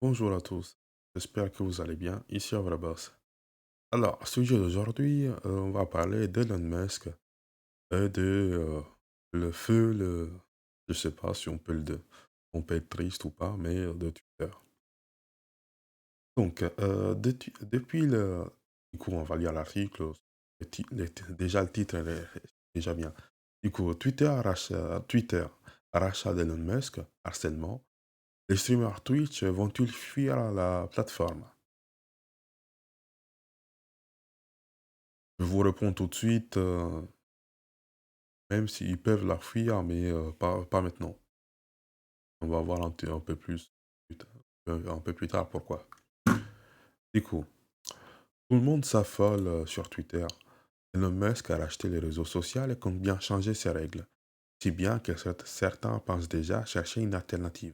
Bonjour à tous, j'espère que vous allez bien, ici Avrabas. Alors, sujet d'aujourd'hui, on va parler d'Elon Musk et de le feu, je sais pas si on peut on peut être triste ou pas, mais de Twitter. Donc, depuis du coup, on va lire l'article, déjà le titre est déjà bien. Du coup, Twitter, rachat d'Elon Musk, harcèlement. Les streamers Twitch vont-ils fuir la plateforme? Je vous réponds tout de suite, même s'ils peuvent la fuir, mais pas maintenant. On va voir un peu plus tard, un peu plus tard pourquoi. Du coup, tout le monde s'affole sur Twitter. Elon Musk a racheté les réseaux sociaux et compte bien changer ses règles. Si bien que certains pensent déjà chercher une alternative.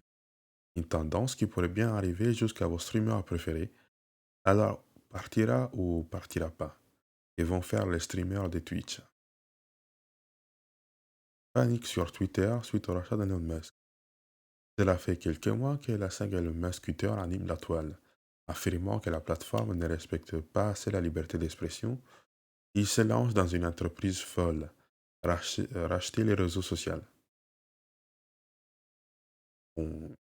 Une tendance qui pourrait bien arriver jusqu'à vos streamers préférés. Alors, partira ou partira pas? Ils vont faire les streamers de Twitch. Panique sur Twitter suite au rachat d'Elon Musk. Cela fait quelques mois que la saga Elon Musk Twitter anime la toile, affirmant que la plateforme ne respecte pas assez la liberté d'expression. Il se lance dans une entreprise folle, racheter les réseaux sociaux. Bon,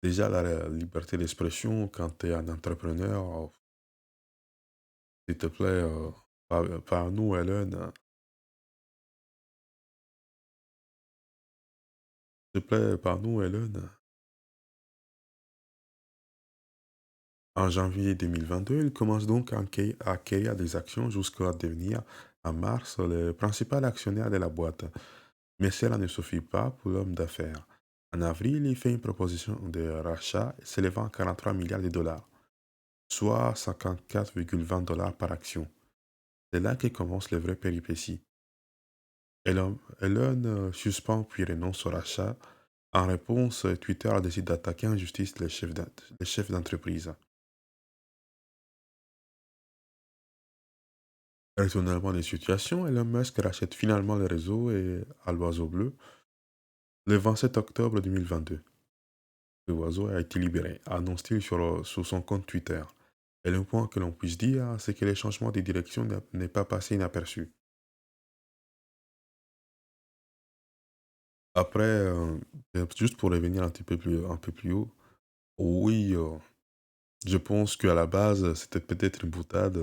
déjà, la liberté d'expression, quand tu es un entrepreneur, s'il te plaît, par nous, Elon, s'il te plaît, par nous, Elon. En janvier 2022, il commence donc à acquérir des actions jusqu'à devenir, en mars, le principal actionnaire de la boîte. Mais cela ne suffit pas pour l'homme d'affaires. En avril, il fait une proposition de rachat s'élevant à 43 milliards de dollars, soit 54,20 $ par action. C'est là que commence les vraies péripéties. Elon suspend puis renonce au rachat. En réponse, Twitter décide d'attaquer en justice les chefs d'entreprise. Retournement des situations, Elon Musk rachète finalement le réseau et à l'oiseau bleu le 27 octobre 2022. L'oiseau a été libéré, annonce-t-il sur son compte Twitter. Et le point que l'on puisse dire, c'est que les changements de direction n'est pas passé inaperçu. Après, juste pour revenir un peu plus haut, oui, je pense qu'à la base, c'était peut-être une boutade.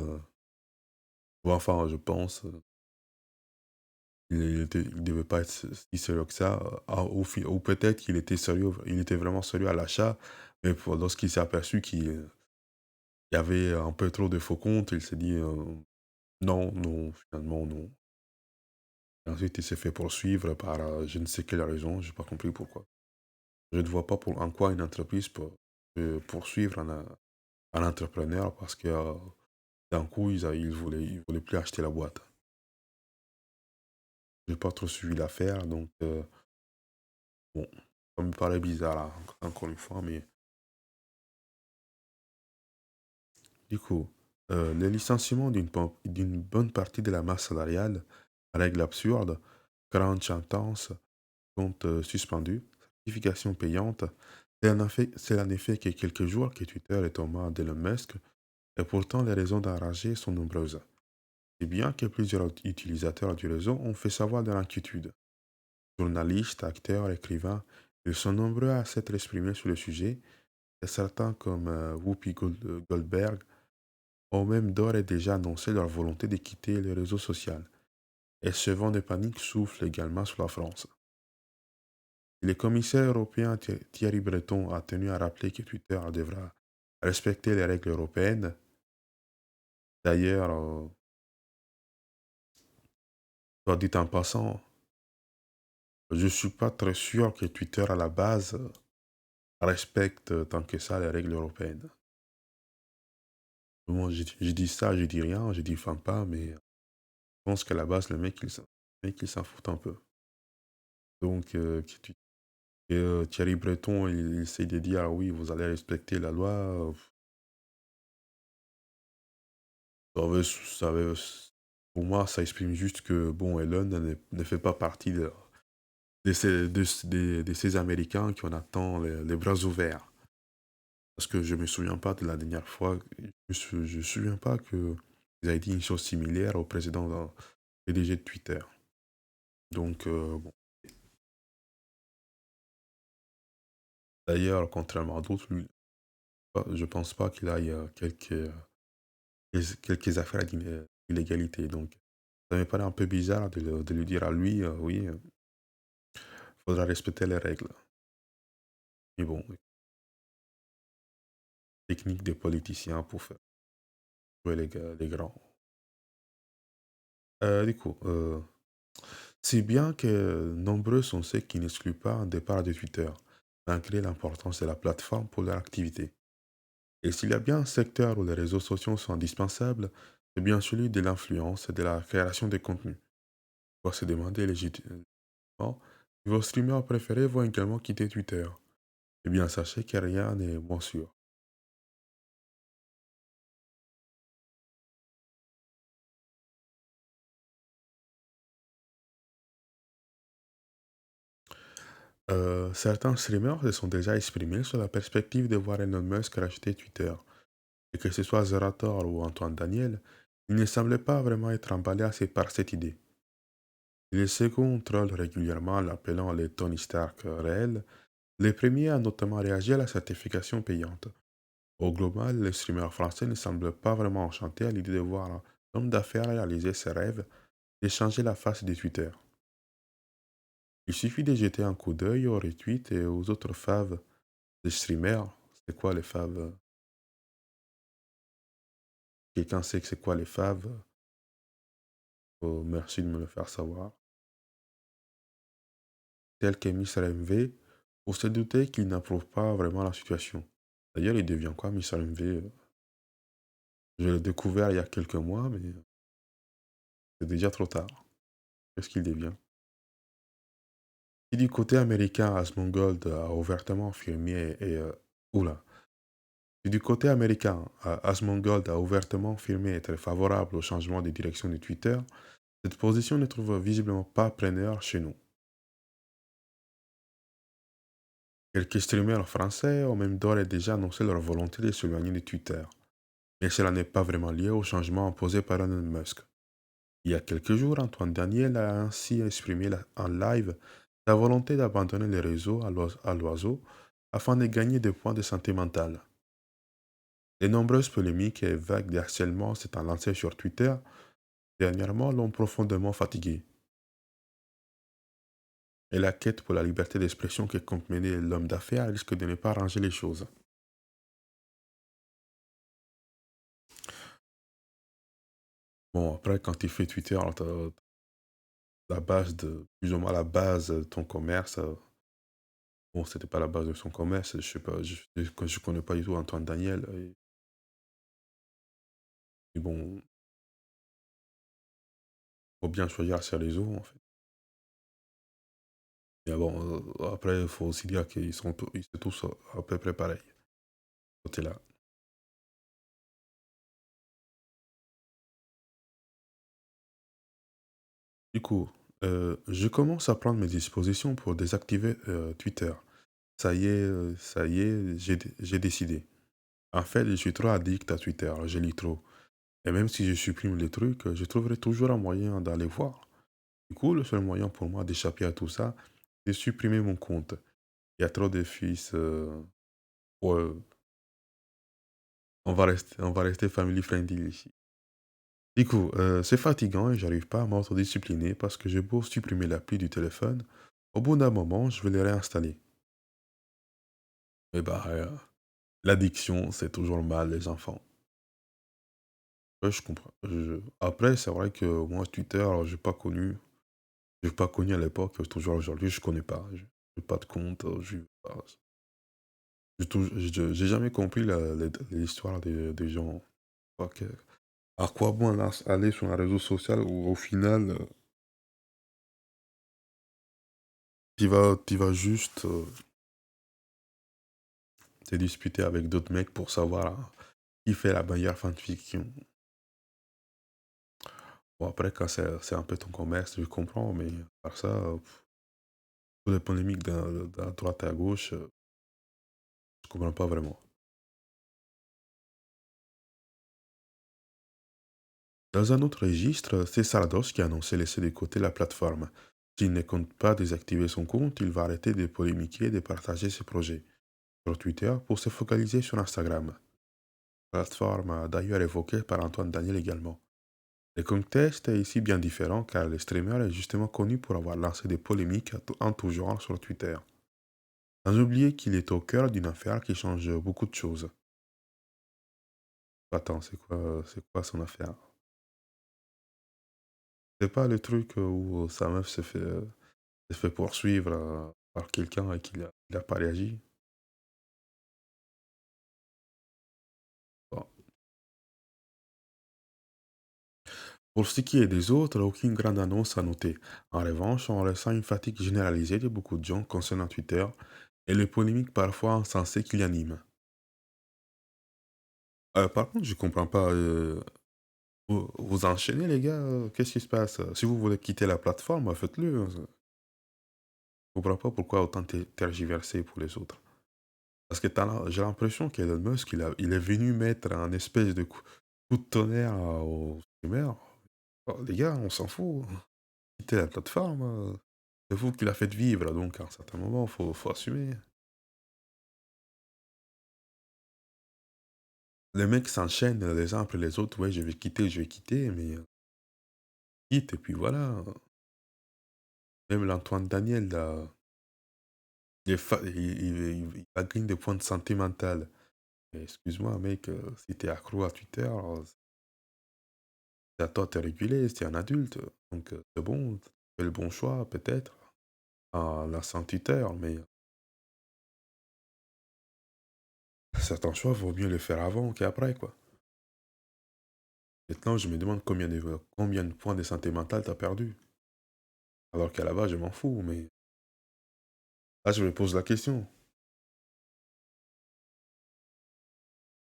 Ou enfin, je pense, il devait pas être si sérieux que ça. Ou peut-être qu'il était sérieux, il était vraiment sérieux à l'achat, mais lorsqu'il s'est aperçu qu'il y avait un peu trop de faux comptes, il s'est dit non, non, finalement, non. Et ensuite, il s'est fait poursuivre par je ne sais quelle raison, j'ai pas compris pourquoi. Je ne vois pas en quoi une entreprise peut poursuivre un entrepreneur parce que d'un coup, ils voulaient plus acheter la boîte. J'ai pas trop suivi l'affaire, donc bon, ça me paraît bizarre, là, encore une fois, mais du coup, le licenciement d'une bonne partie de la masse salariale, règle absurde, crunch intense, compte suspendu, certification payante. C'est en effet que quelques jours que Twitter est aux mains d'Elon Musk, et pourtant les raisons d'enrager sont nombreuses. Et bien que plusieurs utilisateurs du réseau ont fait savoir de l'inquiétude. Journalistes, acteurs, écrivains, ils sont nombreux à s'être exprimés sur le sujet, et certains comme Goldberg ont même d'ores et déjà annoncé leur volonté de quitter les réseaux sociaux. Et ce vent de panique souffle également sur la France. Le commissaire européen Thierry Breton a tenu à rappeler que Twitter devra respecter les règles européennes. D'ailleurs, soit dit en passant, je ne suis pas très sûr que Twitter à la base respecte tant que ça les règles européennes. Moi, je dis ça, je dis rien, je diffame pas, mais je pense qu'à la base, le mec, il s'en fout un peu. Donc, Thierry Breton, il essaie de dire, ah oui, vous allez respecter la loi. Ça veut- pour moi, ça exprime juste que, bon, Elon ne fait pas partie de ces Américains qui en attendent les bras ouverts. Parce que je me souviens pas de la dernière fois, je me souviens pas que ils avaient dit une chose similaire au président PDG de Twitter. Donc, bon. D'ailleurs, contrairement à d'autres, lui, je pense pas qu'il aille quelques affaires d'illégalité. Donc, ça me paraît un peu bizarre de lui dire à lui, oui, faudra respecter les règles. Mais bon, technique des politiciens pour faire jouer les grands. Du coup, si bien que nombreux sont ceux qui n'excluent pas un départ de Twitter, malgré l'importance de la plateforme pour leur activité. Et s'il y a bien un secteur où les réseaux sociaux sont indispensables, c'est bien celui de l'influence et de la création de contenu. On va se demander légitimement si vos streamers préférés vont également quitter Twitter. Eh bien, sachez que rien n'est moins sûr. Certains streamers se sont déjà exprimés sur la perspective de voir Elon Musk racheter Twitter. Et que ce soit Zerator ou Antoine Daniel, ils ne semblaient pas vraiment être emballés assez par cette idée. Les seconds trollent régulièrement l'appelant les Tony Stark réels. Les premiers ont notamment réagi à la certification payante. Au global, les streamers français ne semblent pas vraiment enchantés à l'idée de voir un homme d'affaires réaliser ses rêves et changer la face de Twitter. Il suffit de jeter un coup d'œil aux retweets et aux autres faves des streamers. C'est quoi les faves? Quelqu'un sait que c'est quoi les faves? Oh, merci de me le faire savoir. Tel que Mr. MV, pour se douter qu'il n'approuve pas vraiment la situation. D'ailleurs, il devient quoi, Mr. MV? Je l'ai découvert il y a quelques mois, mais c'est déjà trop tard. Qu'est-ce qu'il devient? Si du côté américain, Asmongold a ouvertement affirmé oula. Si du côté américain, Asmongold a ouvertement affirmé être favorable au changement de direction de Twitter, cette position ne trouve visiblement pas preneur chez nous. Quelques streamers français ont même d'ores et déjà annoncé leur volonté de s'éloigner de Twitter. Mais cela n'est pas vraiment lié au changement imposé par Elon Musk. Il y a quelques jours, Antoine Daniel a ainsi exprimé en live sa volonté d'abandonner les réseaux à l'oiseau afin de gagner des points de santé mentale. Les nombreuses polémiques et vagues de harcèlement s'étant lancées sur Twitter dernièrement l'ont profondément fatigué. Et la quête pour la liberté d'expression que compte mener l'homme d'affaires risque de ne pas arranger les choses. Bon, après, quand tu fais Twitter, la base de, plus ou moins la base de ton commerce, bon, c'était pas la base de son commerce, je sais pas, je connais pas du tout Antoine Daniel, et bon, faut bien choisir ses réseaux, en fait. Mais bon, après, il faut aussi dire ils sont tous à peu près pareils, côté là. Du coup, je commence à prendre mes dispositions pour désactiver Twitter. Ça y est, j'ai décidé. En fait, je suis trop addict à Twitter, je lis trop. Et même si je supprime les trucs, je trouverai toujours un moyen d'aller voir. Du coup, le seul moyen pour moi d'échapper à tout ça, c'est supprimer mon compte. Il y a trop de fils. Ouais, on va rester family friendly ici. Du coup, c'est fatigant et j'arrive pas à m'autodiscipliner parce que j'ai beau supprimer l'appli du téléphone, au bout d'un moment, je vais les réinstaller. Et bah, l'addiction, c'est toujours mal, les enfants. Ouais, je comprends. Après, c'est vrai que moi, Twitter, alors, j'ai pas connu à l'époque, toujours aujourd'hui, je connais pas. J'ai pas de compte, je pas. J'ai jamais compris l'histoire des gens. Ok. À quoi bon aller sur un réseau social où au final, tu vas juste te disputer avec d'autres mecs pour savoir qui fait la meilleure fanfiction. Bon, après, quand c'est un peu ton commerce, je comprends, mais par ça, Pour les polémiques à droite et à gauche, je comprends pas vraiment. Dans un autre registre, c'est Sardos qui a annoncé laisser de côté la plateforme. S'il ne compte pas désactiver son compte, il va arrêter de polémiquer et de partager ses projets sur Twitter pour se focaliser sur Instagram. Plateforme d'ailleurs évoquée par Antoine Daniel également. Le contexte est ici bien différent car le streamer est justement connu pour avoir lancé des polémiques en tout genre sur Twitter. Sans oublier qu'il est au cœur d'une affaire qui change beaucoup de choses. Attends, c'est quoi son affaire? C'est pas le truc où sa meuf se fait poursuivre par quelqu'un et il a pas réagi? Bon. Pour ce qui est des autres, aucune grande annonce à noter. En revanche, on ressent une fatigue généralisée de beaucoup de gens concernant Twitter et les polémiques parfois insensées qui l'animent. Par contre, je comprends pas. Vous enchaînez, les gars? Qu'est-ce qui se passe? Si vous voulez quitter la plateforme, faites-le, hein. Je comprends pas pourquoi autant tergiverser pour les autres. Parce que j'ai l'impression qu'Elon Musk, il est venu mettre un espèce de coup de tonnerre aux streamers. Oh, les gars, on s'en fout. Quittez la plateforme. C'est vous qui la faites vivre, donc à un certain moment, faut assumer. Les mecs s'enchaînent les uns après les autres. Ouais, je vais quitter, mais quitte, et puis voilà. Même l'Antoine Daniel, là, il gagne des points de santé mentale. Mais excuse-moi, mec, si t'es accro à Twitter, c'est à toi de te réguler, c'est un adulte. Donc c'est bon, tu fais le bon choix, peut-être, en lançant Twitter, mais certains choix, vaut mieux les faire avant qu'après, quoi. Maintenant, je me demande combien de points de santé mentale t'as perdu. Alors qu'à la base, je m'en fous, mais là, je me pose la question.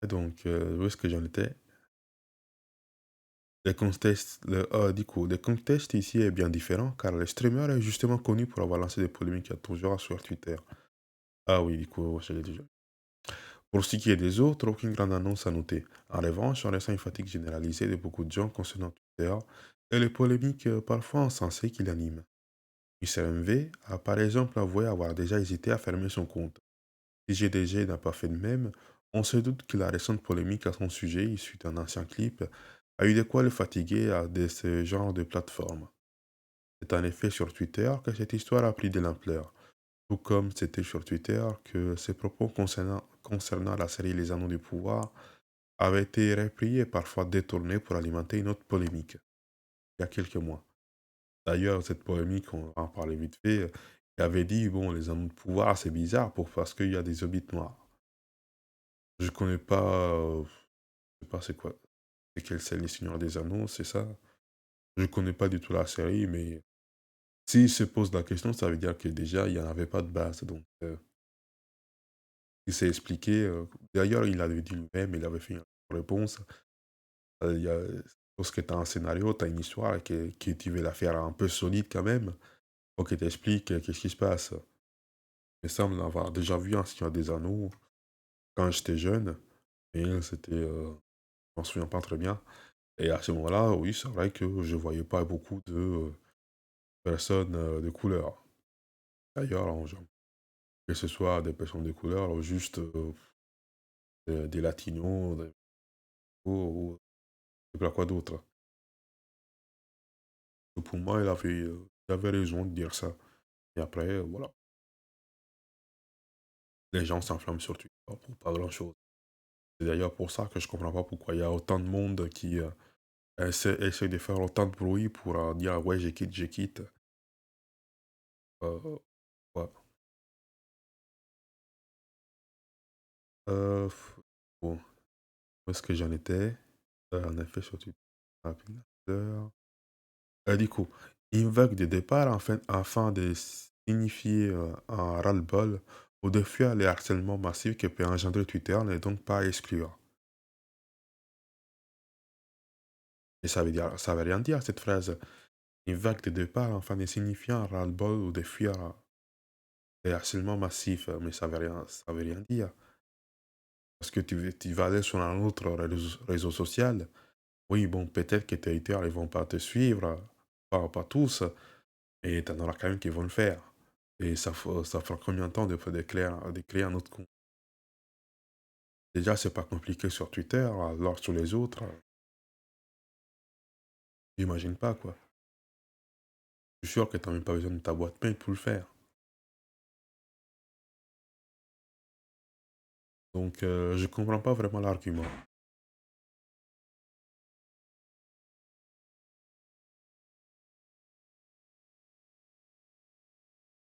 Et donc, où est-ce que j'en étais? Le contexte ici est bien différent, car le streamer est justement connu pour avoir lancé des polémiques à tout genre sur Twitter. Ah oui, du coup, je l'ai déjà. Pour ce qui est des autres, aucune grande annonce à noter. En revanche, on ressent une fatigue généralisée de beaucoup de gens concernant Twitter et les polémiques parfois insensées qui l'animent. UCMV a par exemple avoué avoir déjà hésité à fermer son compte. Si GDG n'a pas fait de même, on se doute que la récente polémique à son sujet, issue d'un ancien clip, a eu de quoi le fatiguer de ce genre de plateforme. C'est en effet sur Twitter que cette histoire a pris de l'ampleur, tout comme c'était sur Twitter que ses propos concernant la série Les Anneaux du Pouvoir avaient été repris et parfois détournés pour alimenter une autre polémique, il y a quelques mois. D'ailleurs, cette polémique, on va en parler vite fait, il avait dit, bon, les Anneaux de Pouvoir, c'est bizarre parce qu'il y a des hobbits noirs. Je connais pas, je sais pas c'est quoi, c'est quelle c'est Les Seigneurs des Anneaux, c'est ça? Je connais pas du tout la série, mais s'il se pose la question, ça veut dire que déjà, il n'y en avait pas de base. Donc, il s'est expliqué. D'ailleurs, il avait dit lui-même, il avait fait une réponse. Il y a, lorsque tu as un scénario, tu as une histoire et que tu veux la faire un peu solide quand même, faut qu'il t'explique qu'est-ce qui se passe. Il me semble avoir déjà vu un Seigneur des Anneaux quand j'étais jeune, et c'était, je m'en souviens pas très bien. Et à ce moment-là, oui, c'est vrai que je voyais pas beaucoup de personnes de couleur. D'ailleurs, que ce soit des personnes de couleur ou juste des latinos, ou je sais pas quoi d'autre. Pour moi, il avait raison de dire ça. Et après, voilà, les gens s'enflamment sur Twitter pour pas grand-chose. C'est d'ailleurs pour ça que je comprends pas pourquoi il y a autant de monde qui essaie de faire autant de bruit pour dire ouais, je quitte. Euh, ouais. Euh, bon, où est-ce que j'en étais? En effet, sur Twitter. Rapide. Du coup, une vague de départ afin de signifier un ras-le-bol ou de fuir les harcèlements massifs que peut engendrer Twitter n'est donc pas à exclure. Et ça veut rien dire cette phrase. Une vague de départ afin de signifier un ras-le-bol ou de fuir. c'est harcèlement massif, mais ça veut rien dire. Parce que tu vas aller sur un autre réseau social. Oui, bon, peut-être que tes haters, ils vont pas te suivre, pas tous, et t'en auras quand même qui vont le faire. Et ça fera combien de temps de créer un autre compte? Déjà, c'est pas compliqué sur Twitter, alors sur les autres, j'imagine pas, quoi. Je suis sûr que t'as même pas besoin de ta boîte mail pour le faire. Donc, je comprends pas vraiment l'argument.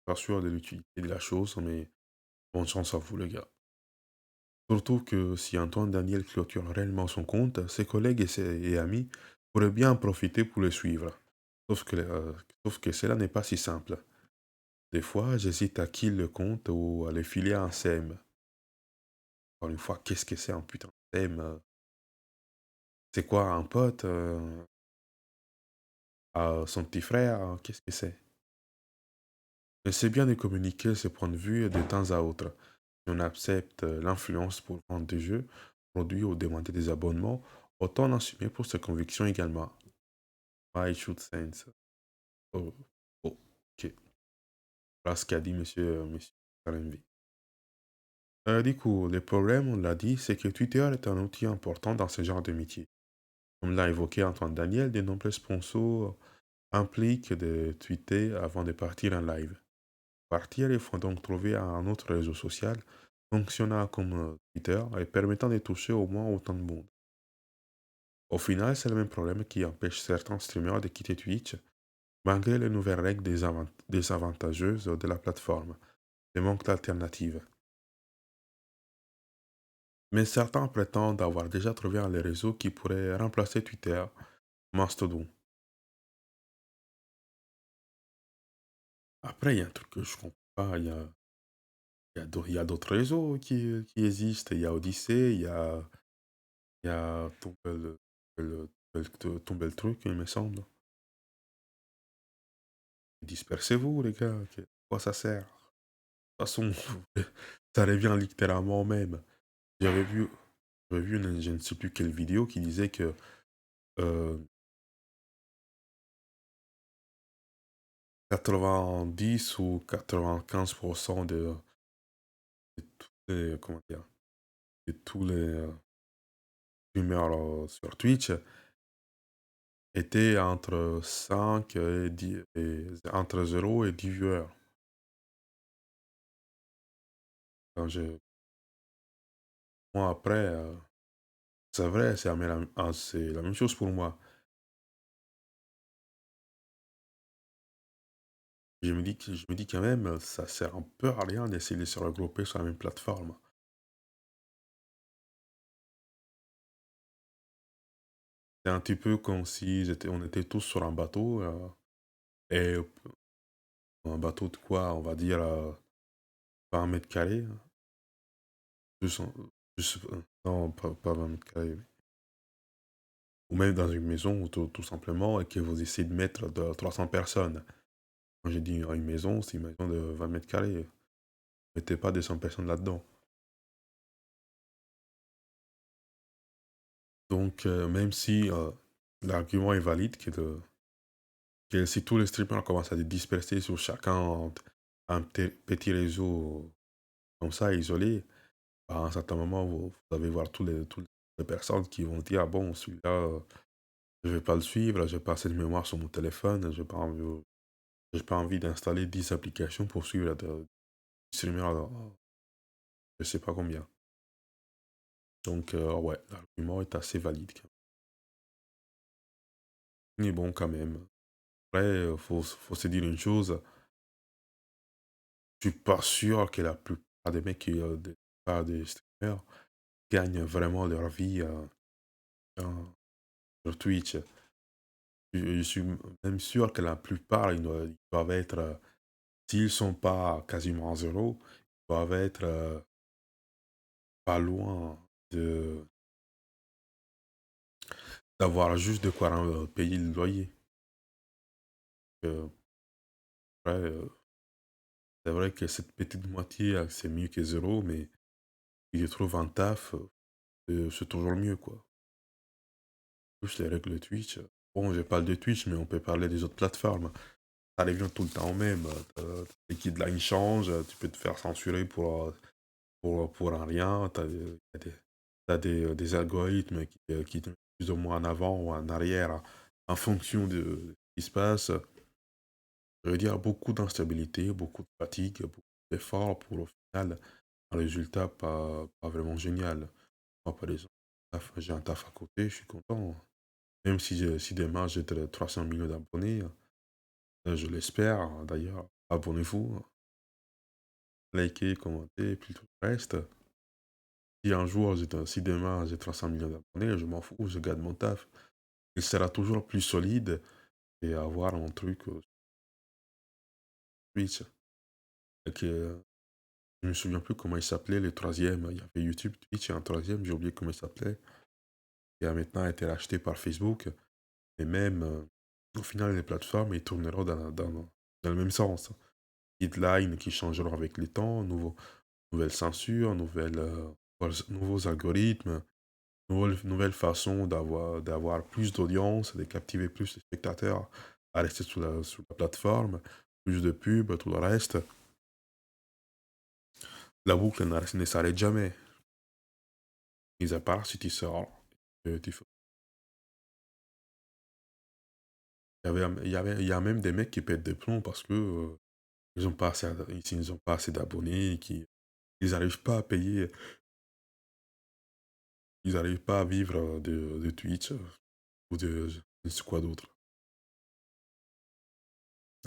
Pas sûr de l'utilité de la chose, mais bonne chance à vous, les gars. Surtout que si Antoine Daniel clôture réellement son compte, ses collègues et amis pourraient bien en profiter pour le suivre. Sauf que, euh, sauf que cela n'est pas si simple. Des fois, j'hésite à kill le compte ou à le filer à un CM. Encore une fois, qu'est-ce que c'est un putain de CM? C'est quoi un pote? À son petit frère? Qu'est-ce que c'est? Mais c'est bien de communiquer ses points de vue de temps à autre. Si on accepte l'influence pour vendre des jeux, produits ou demander des abonnements, autant l'assumer pour ses convictions également. I should sense. Oh, oh, ok. Voilà ce qu'a dit monsieur RMV. Du coup, le problème, on l'a dit, c'est que Twitter est un outil important dans ce genre de métier. Comme l'a évoqué Antoine Daniel, de nombreux sponsors impliquent de tweeter avant de partir en live. Partir, il faut donc trouver un autre réseau social fonctionnant comme Twitter et permettant de toucher au moins autant de monde. Au final, c'est le même problème qui empêche certains streamers de quitter Twitch, malgré les nouvelles règles désavantageuses de la plateforme, le manque d'alternatives. Mais certains prétendent avoir déjà trouvé un réseau qui pourrait remplacer Twitter, Mastodon. Après, il y a un truc que je comprends pas, il y a d'autres réseaux qui existent. Il y a Odyssey, il y a Tomber le truc, il me semble. Dispersez-vous, les gars. À quoi ça sert? De toute façon, ça revient littéralement au même. J'avais vu, j'avais vu je ne sais plus quelle vidéo qui disait que euh, 90 ou 95% de tous les, comment dire, de tous les streamers sur Twitch étaient entre 5 et 10, entre 0 et 10 viewers. Quand moi, après, c'est vrai, c'est la même chose pour moi. Je me dis quand même, ça sert un peu à rien d'essayer de se regrouper sur la même plateforme. C'est un petit peu comme si on était tous sur un bateau, et un bateau de quoi, on va dire, 20 mètres carrés, hein. 200, non, pas 20 mètres carrés, ou même dans une maison, tout simplement, et que vous essayez de mettre 300 personnes. Quand j'ai dit une maison, c'est une maison de 20 mètres carrés. Mettez pas 200 personnes là-dedans. Donc, même si l'argument est valide, que si tous les streamers commencent à se disperser sur chacun un petit réseau comme ça, isolé, à un certain moment, vous allez voir toutes les personnes qui vont dire, ah bon, celui-là, je vais pas le suivre, j'ai pas assez de mémoire sur mon téléphone, j'ai pas envie d'installer 10 applications pour suivre des streamers, je sais pas combien. Donc, ouais, l'argument est assez valide, quand même. Mais bon, quand même. Après, faut se dire une chose, je suis pas sûr que la plupart des mecs la plupart des streamers gagnent vraiment leur vie sur Twitch. Je suis même sûr que la plupart, ils doivent être, s'ils sont pas quasiment à zéro, ils doivent être pas loin de d'avoir juste de quoi payer le loyer. Euh, après, C'est vrai que cette petite moitié, c'est mieux que zéro, mais si je trouve un taf, c'est toujours mieux, quoi. Plus les règles de Twitch. Bon, je parle de Twitch, mais on peut parler des autres plateformes. Ça revient tout le temps au même. Les guidelines changent, tu peux te faire censurer pour un rien. T'as des algorithmes qui te mettent plus ou moins en avant ou en arrière en fonction de ce qui se passe. Je veux dire, beaucoup d'instabilité, beaucoup de fatigue, beaucoup d'efforts pour au final un résultat pas vraiment génial. Moi, par exemple, j'ai un taf à côté, je suis content. Même si demain j'ai 300 millions d'abonnés, je l'espère d'ailleurs. Abonnez-vous, likez, commentez, et puis tout le reste. Si un jour, si demain j'ai 300 millions d'abonnés, je m'en fous, je garde mon taf. Il sera toujours plus solide et avoir un truc Twitch. Et que, je me souviens plus comment il s'appelait, le troisième. Il y avait YouTube, Twitch et un troisième, j'ai oublié comment il s'appelait. Qui a maintenant été racheté par Facebook. Et même, au final, les plateformes, ils tourneront dans le même sens. Guidelines qui changeront avec les temps, nouvelles censures, nouveaux algorithmes, nouvelles façons d'avoir plus d'audience, de captiver plus les spectateurs à rester sur la plateforme, plus de pubs, tout le reste. La boucle ne s'arrête jamais, mis à part si tu sors. Il y a même des mecs qui pètent des plombs parce que ils ont pas assez, ils ont pas assez d'abonnés, ils n'arrivent pas à payer, ils n'arrivent pas à vivre de Twitch ou de je ne sais quoi d'autre.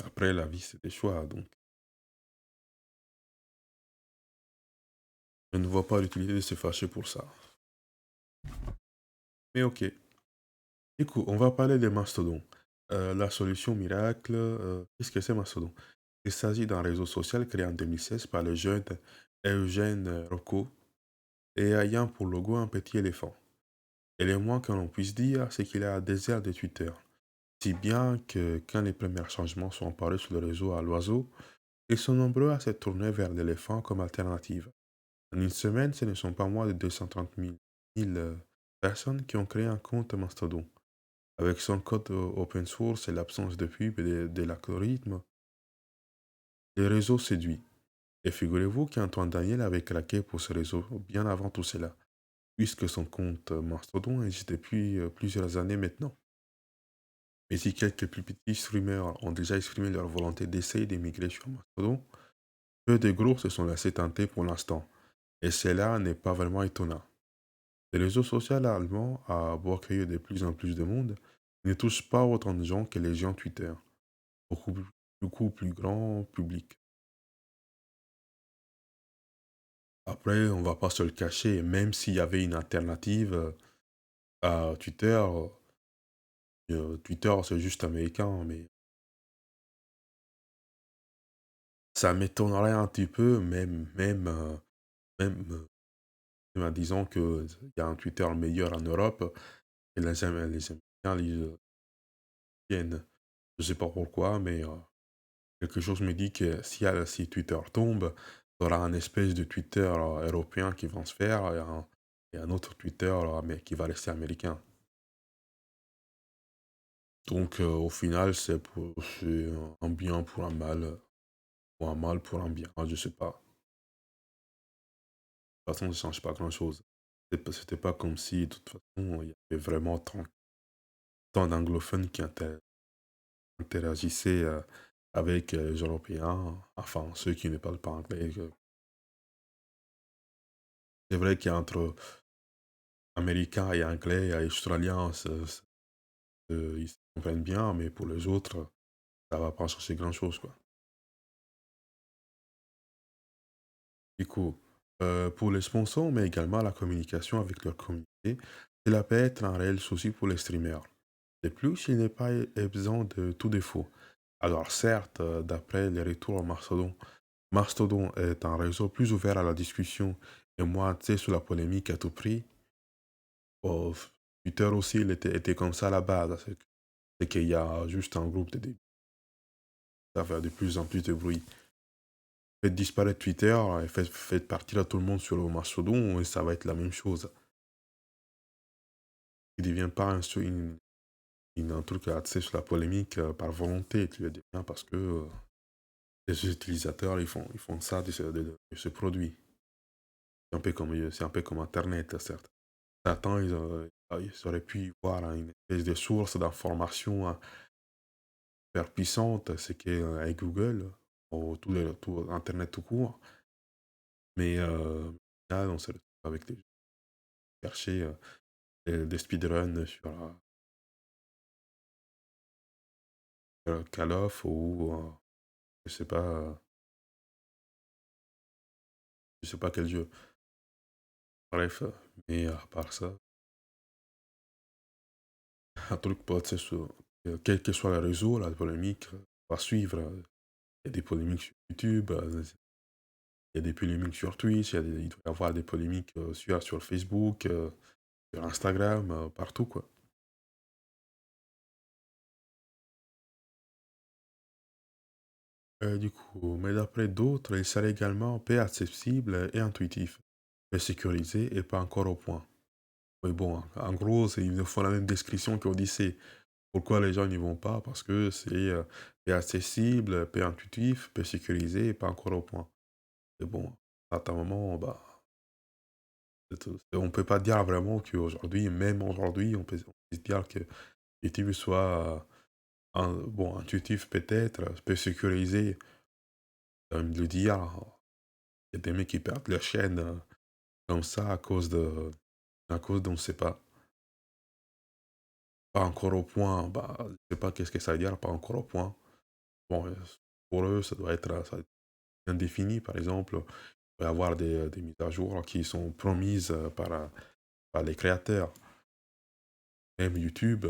Après, la vie, c'est des choix, donc je ne vois pas l'utilité de se fâcher pour ça. Mais ok. Du coup, on va parler des mastodons. La solution miracle, qu'est-ce que c'est Mastodon? Il s'agit d'un réseau social créé en 2016 par le jeune Eugène Rocco et ayant pour logo un petit éléphant. Et le moins que l'on puisse dire, c'est qu'il est un désert de Twitter. Si bien que quand les premiers changements sont apparus sur le réseau à l'oiseau, ils sont nombreux à se tourner vers l'éléphant comme alternative. En une semaine, ce ne sont pas moins de 230 000 personnes qui ont créé un compte Mastodon. Avec son code open source et l'absence de pub et de l'algorithme, le réseau séduit. Et figurez-vous qu'Antoine Daniel avait craqué pour ce réseau bien avant tout cela, puisque son compte Mastodon existe depuis plusieurs années maintenant. Mais si quelques plus petits streamers ont déjà exprimé leur volonté d'essayer d'émigrer sur Mastodon, peu de groupes se sont laissés tenter pour l'instant. Et cela n'est pas vraiment étonnant. Le réseau social allemand a beau accueillir de plus en plus de monde, il ne touche pas autant de gens que les gens Twitter, beaucoup plus grand public. Après, on va pas se le cacher, même s'il y avait une alternative à Twitter, Twitter c'est juste américain, mais ça m'étonnerait un petit peu, disons qu'il y a un Twitter meilleur en Europe, et les Américains ils viennent. Je sais pas pourquoi, mais quelque chose me dit que si Twitter tombe, il y aura un espèce de Twitter européen qui va se faire et un autre Twitter mais qui va rester américain. Donc au final, c'est un bien pour un mal, ou un mal pour un bien, je sais pas. De toute façon, ça change pas grand-chose. C'était pas comme si, de toute façon, il y avait vraiment tant d'anglophones qui interagissaient avec les Européens, enfin ceux qui ne parlent pas anglais. C'est vrai qu'entre Américains et Anglais et Australiens, ils se comprennent bien, mais pour les autres, ça va pas changer grand-chose, quoi. Du coup, pour les sponsors, mais également la communication avec leur communauté, cela peut être un réel souci pour les streamers. De plus, il n'est pas exempt de tout défaut. Alors certes, d'après les retours à Mastodon est un réseau plus ouvert à la discussion et moins axé sur la polémique à tout prix. Oh, Twitter aussi, était comme ça à la base. C'est qu'il y a juste un groupe de début. Ça fait de plus en plus de bruit. faites disparaître Twitter et faites partir tout le monde sur le Mastodon et ça va être la même chose. Il ne devient pas un truc axé sur la polémique par volonté, tu le deviens parce que les utilisateurs ils font ça de ce produit. C'est un peu comme Internet, certes. Certains, ils auraient pu y voir une espèce de source d'information hyper puissante, c'est qu'avec Google, ou tout Internet tout court, mais là, on se retrouve avec chercher des speedruns sur Call of ou je sais pas, je sais pas quel jeu. Bref, mais à part ça, un truc pas, tu sais, quel que soit le réseau, la polémique va suivre. Il y a des polémiques sur YouTube, il y a des polémiques sur Twitch, il doit y avoir des polémiques sur Facebook, sur Instagram, partout, quoi. Du coup, mais d'après d'autres, il serait également peu accessible et intuitif, et sécurisé et pas encore au point. Mais bon, en gros, ils nous font la même description qu'Odyssée. Pourquoi les gens n'y vont pas? Parce que c'est peu accessible, peu intuitif, peu sécurisé et pas encore au point. Et bon, à un moment, bah, on peut pas dire vraiment qu'aujourd'hui, même aujourd'hui, on peut se dire que YouTube soit bon, intuitif peut-être, peu sécurisé, le dire. Il y a des mecs qui perdent leur chaîne comme ça à cause d'on ne sait pas. Pas encore au point, bah, je sais pas qu'est-ce que ça veut dire, pas encore au point. Bon, pour eux, ça doit être indéfini, par exemple. Il peut y avoir des mises à jour qui sont promises par les créateurs. Même YouTube,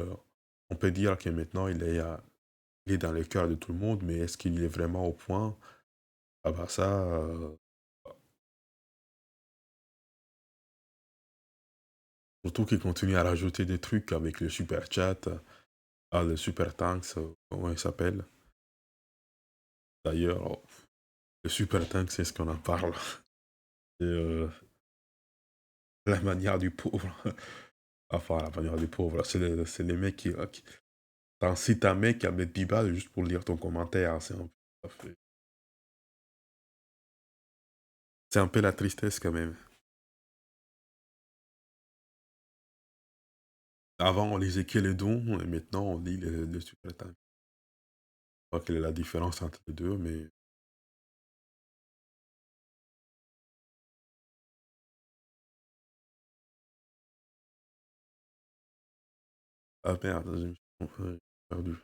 on peut dire que maintenant il est dans le cœur de tout le monde, mais est-ce qu'il est vraiment au point? Ah bah ça, surtout qu'il continue à rajouter des trucs avec le super chat, le super thanks, comment il s'appelle? D'ailleurs, le super thanks, c'est ce qu'on en parle. C'est la manière du pauvre. Enfin, la manière du pauvre, c'est les mecs qui t'incitent un mec à mettre 10 balles juste pour lire ton commentaire. C'est un peu la tristesse quand même. Avant, on lisait que les dons, et maintenant, on lit le super thanks. Je sais pas quelle est la différence entre les deux, mais... Ah merde, j'ai perdu.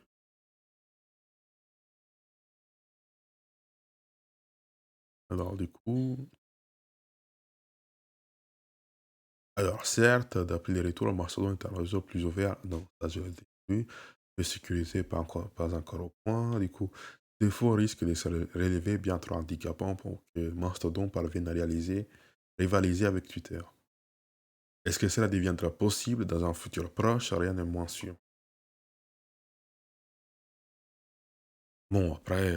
Alors, du coup... Alors, certes, d'après les retours, Mastodon est un réseau plus ouvert. Non, ça, je l'ai vu. Mais sécurisé, pas encore au point. Du coup, défaut risque de se relever bien trop handicapant pour que Mastodon parvienne à rivaliser avec Twitter. Est-ce que cela deviendra possible dans un futur proche? Rien n'est moins sûr. Bon, après,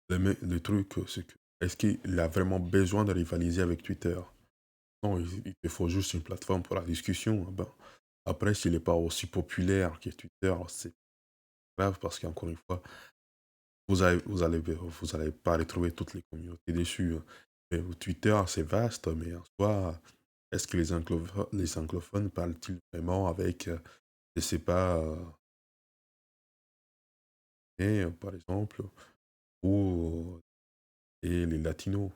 le truc, c'est que est-ce qu'il a vraiment besoin de rivaliser avec Twitter? Non, il te faut juste une plateforme pour la discussion. Ben, après, s'il n'est pas aussi populaire que Twitter, c'est grave parce qu'encore une fois, vous allez pas retrouver toutes les communautés dessus. Mais Twitter, c'est vaste, mais en soi, est-ce que les anglophones parlent-ils vraiment avec, je sais pas, par exemple, ou et les latinos?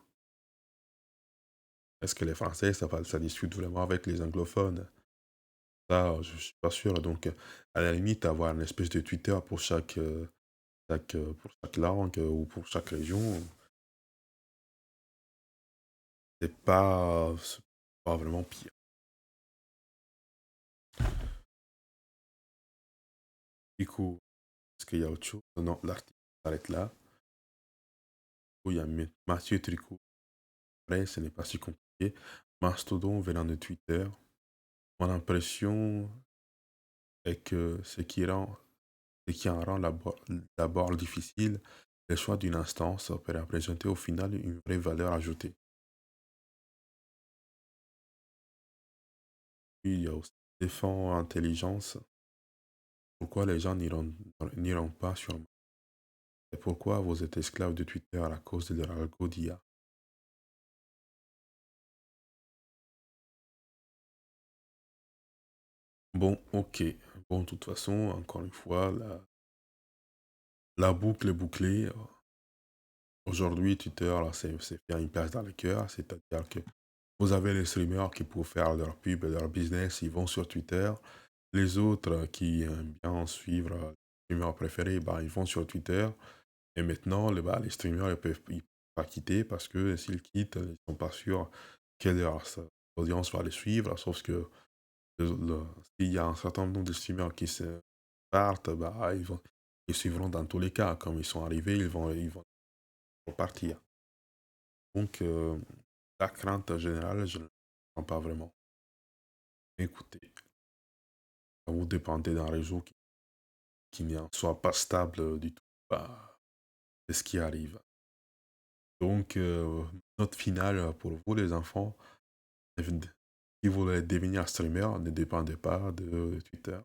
Est-ce que les Français, ça discute vraiment avec les anglophones? Ça, je suis pas sûr. Donc, à la limite, avoir une espèce de Twitter pour chaque langue ou pour chaque région, c'est pas vraiment pire. Du coup, est-ce qu'il y a autre chose? Non, l'article s'arrête là. Il y a Mathieu Tricot. Après, ce n'est pas si compliqué. Mastodon venant de Twitter. Mon impression est que ce qui en rend d'abord difficile Le choix d'une instance peut représenter au final une vraie valeur ajoutée. Puis il y a aussi défend intelligence. Pourquoi les gens n'iront pas sur Mars? Et pourquoi vous êtes esclave de Twitter à cause de leur algo d'IA? Bon, ok. Bon, de toute façon, encore une fois, la boucle est bouclée. Aujourd'hui, Twitter, là, c'est faire une place dans le cœur. C'est-à-dire que vous avez les streamers qui, pour faire leur pub et leur business, ils vont sur Twitter. Les autres qui aiment bien suivre les streamers préférés, bah, ils vont sur Twitter. Et maintenant, les streamers, ils peuvent pas quitter parce que s'ils quittent, ils sont pas sûrs que leur audience va les suivre. Sauf que s'il y a un certain nombre de streamers qui se partent, bah, ils suivront dans tous les cas. Comme ils sont arrivés, ils vont repartir. Donc, la crainte générale, je ne comprends pas vraiment. Écoutez, quand vous dépendez d'un réseau qui ne soit pas stable du tout, bah, c'est ce qui arrive. Donc, note finale pour vous, les enfants, si vous voulez devenir streamer, ne dépendez pas de Twitter.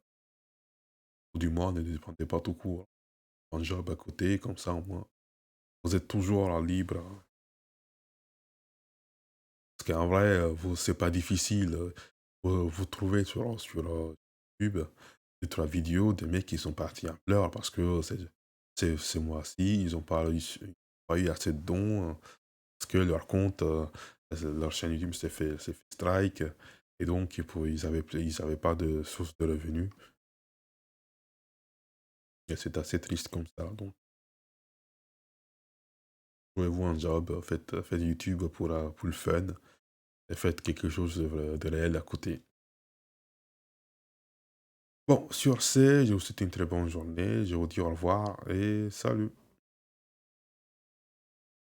Ou du moins, ne dépendez pas tout court. Un job à côté, comme ça, au moins, vous êtes toujours libre. Parce qu'en vrai, c'est pas difficile. Vous trouvez sur YouTube des trois vidéos des mecs qui sont partis en pleurs parce que ces mois-ci, ils n'ont pas eu assez de dons, parce que leur compte, leur chaîne YouTube s'est fait strike, et donc ils avaient pas de source de revenus. Et c'est assez triste comme ça. Donc, trouvez-vous un job, faites YouTube pour le fun, et faites quelque chose de réel à côté. Bon, sur ce, je vous souhaite une très bonne journée, je vous dis au revoir et salut.